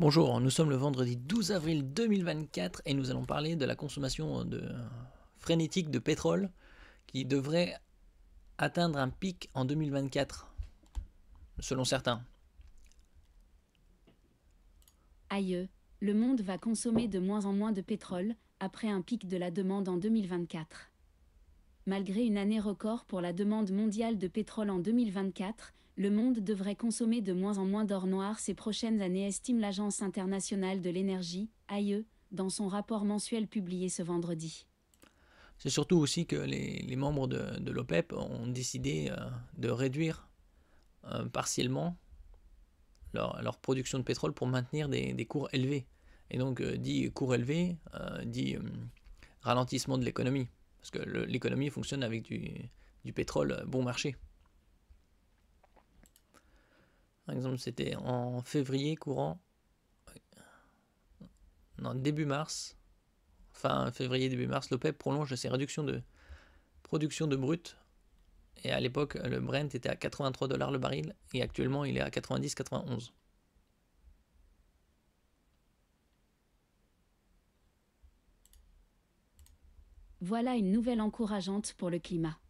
Bonjour, nous sommes le vendredi 12 avril 2024 et nous allons parler de la consommation frénétique de pétrole qui devrait atteindre un pic en 2024, selon certains. Aïe, le monde va consommer de moins en moins de pétrole, après un pic de la demande en 2024. Malgré une année record pour la demande mondiale de pétrole en 2024, le monde devrait consommer de moins en moins d'or noir ces prochaines années, estime l'Agence internationale de l'énergie, AIE, dans son rapport mensuel publié ce vendredi. C'est surtout aussi que les membres de l'OPEP ont décidé de réduire partiellement leur production de pétrole pour maintenir des cours élevés. Et donc, dit cours élevés, dit ralentissement de l'économie. Parce que l'économie fonctionne avec du pétrole bon marché. Par exemple, c'était en février courant, non, début mars, fin février, début mars, l'OPEP prolonge ses réductions de production de brut. Et à l'époque, le Brent était à 83 $ le baril, et actuellement, il est à 90-91. Voilà une nouvelle encourageante pour le climat.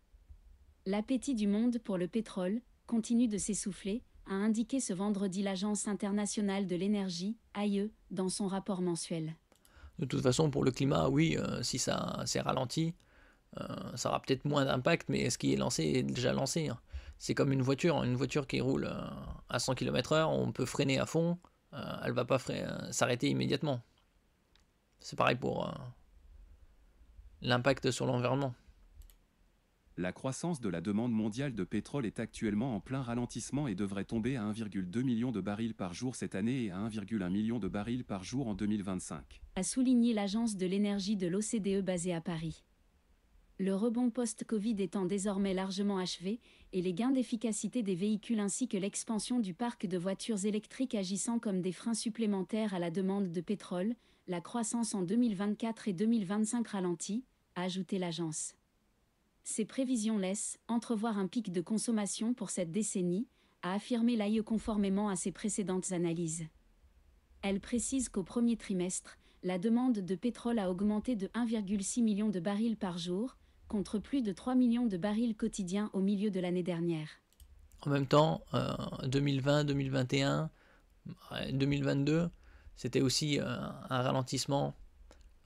L'appétit du monde pour le pétrole continue de s'essouffler, a indiqué ce vendredi l'Agence internationale de l'énergie, AIE, dans son rapport mensuel. De toute façon, pour le climat, oui, si ça s'est ralenti, ça aura peut-être moins d'impact, mais ce qui est lancé est déjà lancé. Hein. C'est comme une voiture qui roule à 100 km/h, on peut freiner à fond, elle ne va pas s'arrêter immédiatement. C'est pareil pour l'impact sur l'environnement. La croissance de la demande mondiale de pétrole est actuellement en plein ralentissement et devrait tomber à 1,2 million de barils par jour cette année et à 1,1 million de barils par jour en 2025. A souligné l'agence de l'énergie de l'OCDE basée à Paris. Le rebond post-Covid étant désormais largement achevé, et les gains d'efficacité des véhicules ainsi que l'expansion du parc de voitures électriques agissant comme des freins supplémentaires à la demande de pétrole, la croissance en 2024 et 2025 ralentit, a ajouté l'agence. Ces prévisions laissent entrevoir un pic de consommation pour cette décennie, a affirmé l'AIE conformément à ses précédentes analyses. Elle précise qu'au premier trimestre, la demande de pétrole a augmenté de 1,6 million de barils par jour, contre plus de 3 millions de barils quotidiens au milieu de l'année dernière. En même temps, 2020, 2021, 2022, c'était aussi un ralentissement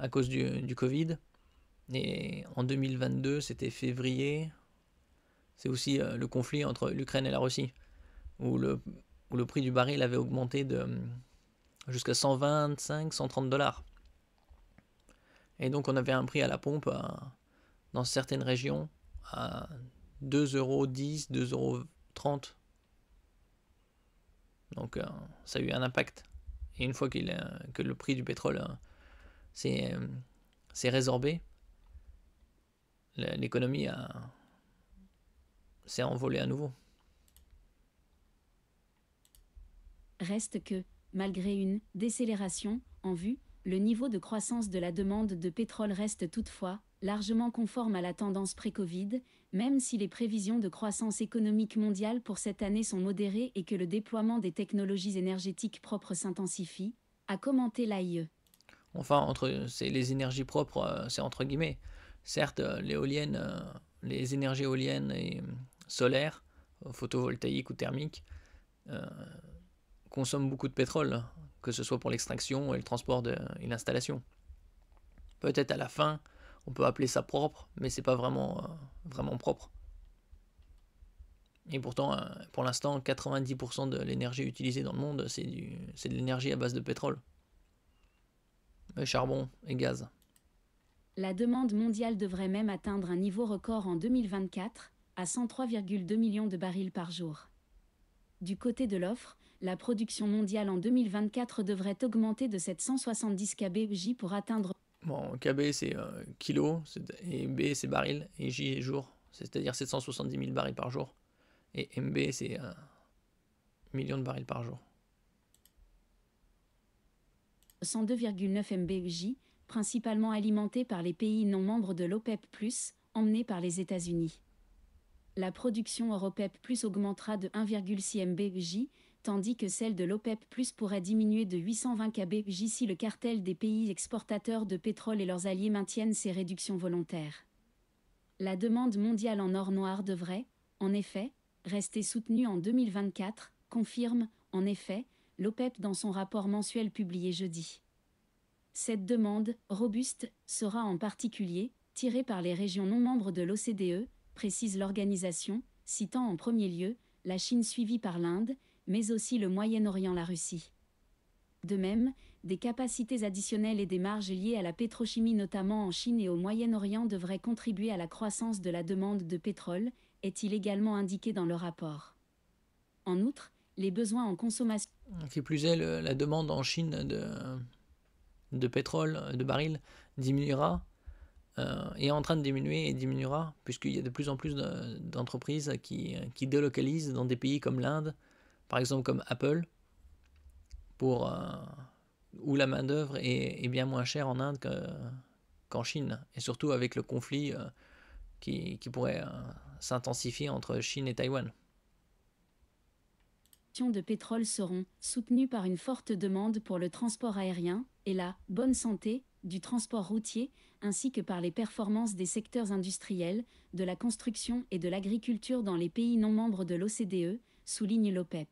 à cause du Covid. Et en 2022, c'était février, c'est aussi le conflit entre l'Ukraine et la Russie, où le prix du baril avait augmenté jusqu'à 125, 130 $. Et donc on avait un prix à la pompe dans certaines régions à 2,10 €, 2,30 €. Donc ça a eu un impact. Et une fois que le prix du pétrole s'est résorbé, l'économie s'est envolée à nouveau. Reste que, malgré une décélération en vue, le niveau de croissance de la demande de pétrole reste toutefois largement conforme à la tendance pré-Covid, même si les prévisions de croissance économique mondiale pour cette année sont modérées et que le déploiement des technologies énergétiques propres s'intensifie, a commenté l'AIE. Enfin, les énergies propres, c'est entre guillemets. Certes, les énergies éoliennes et solaires, photovoltaïques ou thermiques, consomment beaucoup de pétrole, que ce soit pour l'extraction et le transport et l'installation. Peut-être à la fin, on peut appeler ça propre, mais c'est pas vraiment propre. Et pourtant, pour l'instant, 90% de l'énergie utilisée dans le monde, c'est de l'énergie à base de pétrole. Charbon et gaz. La demande mondiale devrait même atteindre un niveau record en 2024, à 103,2 millions de barils par jour. Du côté de l'offre, la production mondiale en 2024 devrait augmenter de 770 kbj pour atteindre... Bon, KB c'est kilo, et B c'est baril, et J est jour, c'est-à-dire 770 000 barils par jour. Et MB c'est millions de barils par jour. 102,9 mbj, principalement alimentés par les pays non membres de l'OPEP+, emmenés par les États-Unis. La production hors OPEP+ augmentera de 1,6 mbj, tandis que celle de l'OPEP+ pourrait diminuer de 820 kbj si le cartel des pays exportateurs de pétrole et leurs alliés maintiennent ces réductions volontaires. La demande mondiale en or noir devrait, en effet, rester soutenue en 2024, confirme, en effet, l'OPEP dans son rapport mensuel publié jeudi. Cette demande, robuste, sera en particulier tirée par les régions non membres de l'OCDE, précise l'organisation, citant en premier lieu la Chine suivie par l'Inde, mais aussi le Moyen-Orient, la Russie. De même, des capacités additionnelles et des marges liées à la pétrochimie notamment en Chine et au Moyen-Orient devraient contribuer à la croissance de la demande de pétrole, est-il également indiqué dans le rapport. En outre, les besoins en consommation... Qui plus est, la demande en Chine de pétrole, de barils, diminuera, est en train de diminuer et diminuera, puisqu'il y a de plus en plus d'entreprises qui délocalisent dans des pays comme l'Inde, par exemple comme Apple, où la main-d'œuvre est bien moins chère en Inde qu'en Chine, et surtout avec le conflit qui pourrait s'intensifier entre Chine et Taïwan. De pétrole seront soutenues par une forte demande pour le transport aérien et la bonne santé du transport routier, ainsi que par les performances des secteurs industriels, de la construction et de l'agriculture dans les pays non membres de l'OCDE, souligne l'OPEP.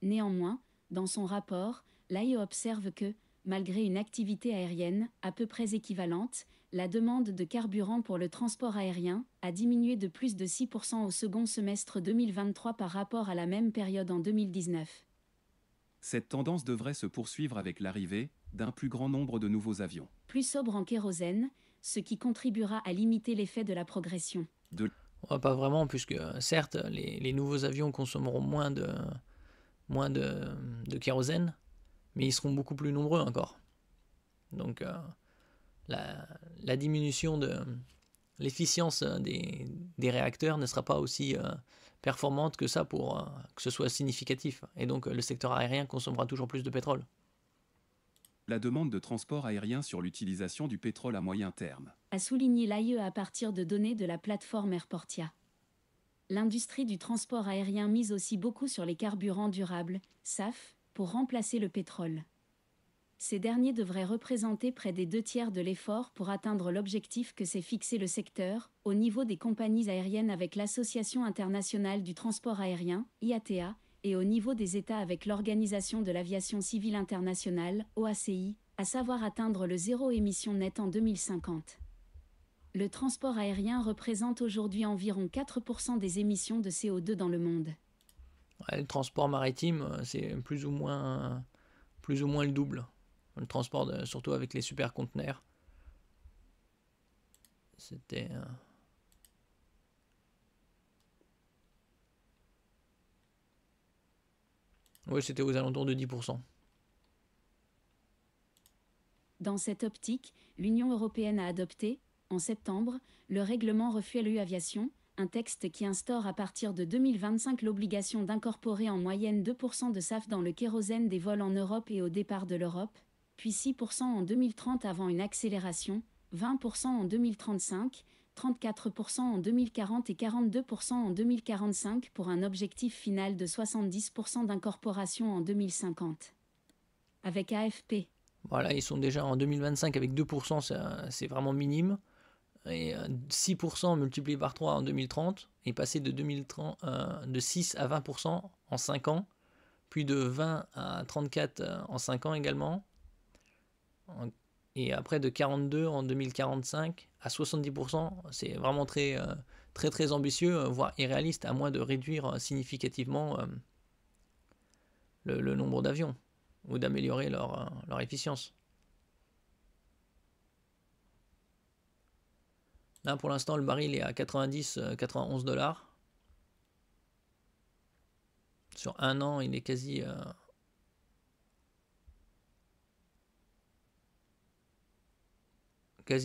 Néanmoins, dans son rapport, l'AIE observe que, malgré une activité aérienne à peu près équivalente, la demande de carburant pour le transport aérien a diminué de plus de 6% au second semestre 2023 par rapport à la même période en 2019. Cette tendance devrait se poursuivre avec l'arrivée d'un plus grand nombre de nouveaux avions. Plus sobre en kérosène, ce qui contribuera à limiter l'effet de la progression. Pas vraiment, puisque certes, les nouveaux avions consommeront moins de kérosène, mais ils seront beaucoup plus nombreux encore. Donc la diminution de l'efficience des réacteurs ne sera pas aussi performante que ça pour que ce soit significatif. Et donc le secteur aérien consommera toujours plus de pétrole. La demande de transport aérien sur l'utilisation du pétrole à moyen terme, a souligné l'AIE à partir de données de la plateforme Airportia. L'industrie du transport aérien mise aussi beaucoup sur les carburants durables, SAF, pour remplacer le pétrole. Ces derniers devraient représenter près des 2/3 de l'effort pour atteindre l'objectif que s'est fixé le secteur, au niveau des compagnies aériennes avec l'Association internationale du transport aérien, IATA, et au niveau des États avec l'Organisation de l'aviation civile internationale, OACI, à savoir atteindre le zéro émission nette en 2050. Le transport aérien représente aujourd'hui environ 4% des émissions de CO2 dans le monde. Ouais, le transport maritime, c'est plus ou moins le double. Le transport, surtout avec les super conteneurs. C'était... Oui, c'était aux alentours de 10%. Dans cette optique, l'Union européenne a adopté, en septembre, le règlement Refuel Aviation, un texte qui instaure à partir de 2025 l'obligation d'incorporer en moyenne 2% de SAF dans le kérosène des vols en Europe et au départ de l'Europe, puis 6% en 2030 avant une accélération, 20% en 2035, 34% en 2040 et 42% en 2045 pour un objectif final de 70% d'incorporation en 2050. Avec AFP. Voilà, ils sont déjà en 2025 avec 2%, c'est vraiment minime. Et 6% multiplié par 3 en 2030, et passer de 6 à 20% en 5 ans, puis de 20 à 34 en 5 ans également, et après de 42 en 2045 à 70%, c'est vraiment très, très, très ambitieux, voire irréaliste, à moins de réduire significativement le nombre d'avions, ou d'améliorer leur efficience. Là, pour l'instant, le baril est à 90-91 $. Sur un an, il est quasi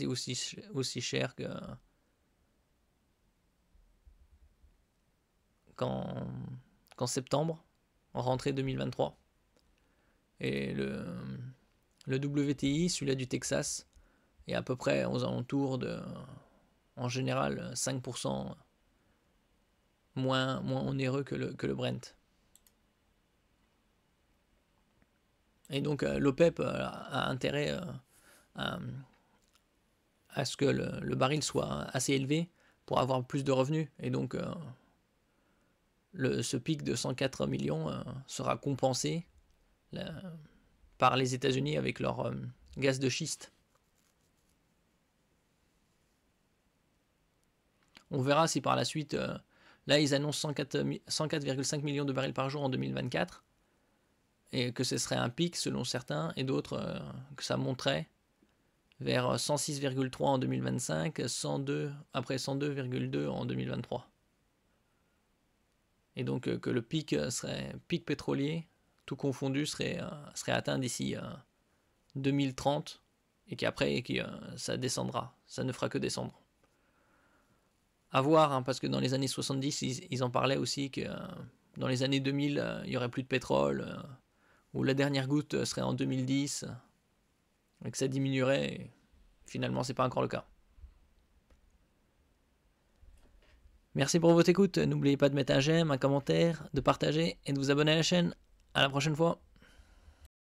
aussi cher qu'en septembre, en rentrée 2023. Et le WTI, celui-là du Texas, est à peu près aux alentours de... En général, 5% moins onéreux que le Brent. Et donc l'OPEP a intérêt à ce que le baril soit assez élevé pour avoir plus de revenus. Et donc ce pic de 104 millions sera compensé par les États-Unis avec leur gaz de schiste. On verra si par la suite, là ils annoncent 104,5 millions de barils par jour en 2024, et que ce serait un pic selon certains, et d'autres que ça monterait vers 106,3 en 2025, 102, après 102,2 en 2023. Et donc que le pic pétrolier, tout confondu, serait atteint d'ici 2030, et qu'après ça descendra, ça ne fera que descendre. À voir, hein, parce que dans les années 70, ils en parlaient aussi que dans les années 2000, il n'y aurait plus de pétrole, ou la dernière goutte serait en 2010, et que ça diminuerait. Et finalement, c'est pas encore le cas. Merci pour votre écoute. N'oubliez pas de mettre un j'aime, un commentaire, de partager et de vous abonner à la chaîne. À la prochaine fois.